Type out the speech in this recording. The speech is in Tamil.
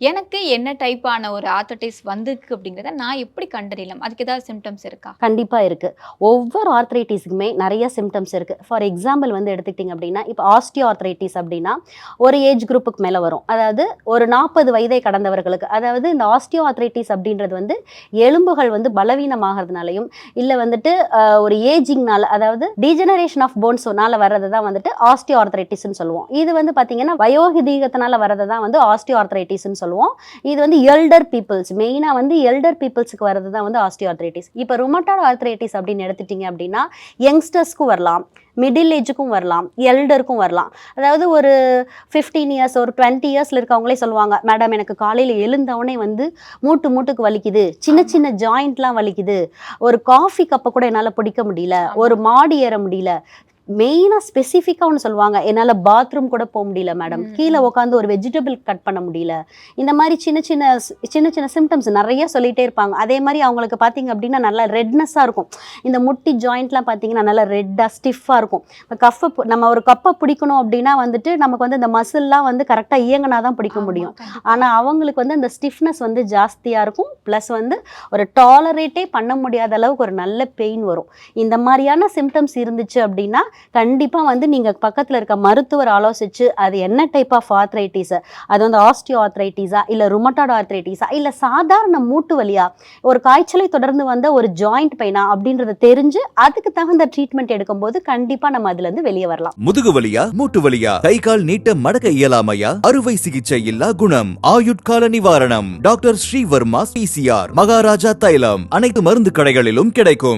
எனக்கு என்ன டைப்பான ஒரு ஆர்த்ரைட்டிஸ் வந்திருக்கு அப்படிங்கிறத நான் எப்படி கண்டறியலாம்? அதுக்கு ஏதாவது சிம்ப்டம்ஸ் இருக்கா? கண்டிப்பா இருக்கு. ஒவ்வொரு ஆர்த்ரைட்டிஸ்க்குமே நெறைய சிம்ப்டம்ஸ் இருக்கு. ஃபார் எக்ஸாம்பிள் வந்து எடுத்துக்கிட்டீங்க அப்படின்னா, இப்ப ஆஸ்டியோ ஆர்த்ரைட்டிஸ் அப்படின்னா, ஒரு ஏஜ் குரூப்புக்கு மேல வரும். அதாவது ஒரு 40 வயதை கடந்தவர்களுக்கு. அதாவது இந்த ஆஸ்டியோ ஆர்த்ரைட்டிஸ் அப்படின்றது வந்து எலும்புகள் வந்து பலவீனமாகறதுனாலயும், இல்ல வந்துட்டு ஒரு ஏஜிங்னால அதாவது டீஜெனரேஷன் ஆஃப் போன்ஸ்னால வர்றது தான் வந்துட்டு ஆஸ்டியோ ஆர்த்ரைட்டிஸ்ன்னு சொல்லுவோம். இது வந்து பார்த்தீங்கன்னா, வயோதிகத்தினால வர்றது தான் வந்து ஆஸ்டியோ ஆர்த்ரைட்டிஸ்ன்னு சொல்லுவோம். இது வந்து எல்டர் பீப்பிள்ஸ் மெயினா வந்து எல்டர் பீப்பிள்ஸ்க்கு வர்றது தான் வந்து ஆஸ்டியோ ஆர்த்ரைட்டிஸ். இப்ப ருமட்டாய்டு ஆர்த்ரைட்டிஸ் அப்படின்னு எடுத்துட்டீங்க அப்படின்னா, யங்ஸ்டர்ஸ்க்கும் வரலாம், மிடில் ஏஜுக்கும் வரலாம், எல்டருக்கும் வரலாம். அதாவது ஒரு 15 இயர்ஸ் ஒரு 20 இயர்ஸ்ல இருக்கவங்களே சொல்லுவாங்க, மேடம் எனக்கு காலையில எழுந்தவுடனே வந்து மூட்டுக்கு வலிக்குது, சின்ன சின்ன ஜாயிண்ட்லாம் வலிக்குது, ஒரு காஃபி கப்பை கூட என்னால பிடிக்க முடியல, ஒரு மாடி ஏற முடியல. மெயினா ஸ்பெசிஃபிக்கா ஒன்று சொல்லுவாங்க, என்னால பாத்ரூம் கூட போக முடியல மேடம், கீழே உட்காந்து ஒரு வெஜிடபிள் கட் பண்ண முடியல. இந்த மாதிரி சின்ன சின்ன சிம்டம்ஸ் நிறைய சொல்லிட்டே இருப்பாங்க. அதே மாதிரி அவங்களுக்கு பார்த்தீங்க அப்படின்னா நல்லா ரெட்னஸாக இருக்கும். இந்த முட்டி ஜாயிண்ட்லாம் பார்த்தீங்கன்னா நல்லா ரெட்டாக ஸ்டிஃபாக இருக்கும். இப்போ நம்ம ஒரு கப்பை பிடிக்கணும் அப்படின்னா வந்துட்டு நமக்கு வந்து இந்த மசில்லாம் வந்து கரெக்டாக இயங்கினா தான் பிடிக்க முடியும். ஆனால் அவங்களுக்கு வந்து அந்த ஸ்டிஃப்னஸ் வந்து ஜாஸ்தியாக இருக்கும். ப்ளஸ் வந்து ஒரு டாலரேட்டே பண்ண முடியாத அளவுக்கு ஒரு நல்ல பெயின் வரும். இந்த மாதிரியான சிம்டம்ஸ் இருந்துச்சு அப்படின்னா கண்டிப்பா வந்து நீங்க பக்கத்துல இருக்க மருத்துவர் ஆலோசிச்சு அது என்ன டைப் ஆஃப் ஆர்த்ரைட்டிஸ், அது வந்து ஆஸ்டியோ ஆர்த்ரைட்டிஸா இல்ல ருமட்டாய்டு ஆர்த்ரைட்டிஸா இல்ல சாதாரண மூட்டு வலியா, ஒரு காய்ச்சலை தொடர்ந்து வந்த ஒரு ஜாயிண்ட் பெயினா அப்படின்றத தெரிஞ்சு அதுக்கு தகுந்த ட்ரீட்மெண்ட் எடுக்கும்போது கண்டிப்பா நம்ம அதுல இருந்து வெளியே வரலாம். முதுகு வலியா, மூட்டு வலியா, கை கால் நீட்ட மடக்க இயலாமையா, அறுவை சிகிச்சை இல்லா குணம், ஆயுட்கால நிவாரணம், டாக்டர் ஸ்ரீவர்மா PCR, மகாராஜா தைலம் அனைத்து மருந்து கடைகளிலும் கிடைக்கும்.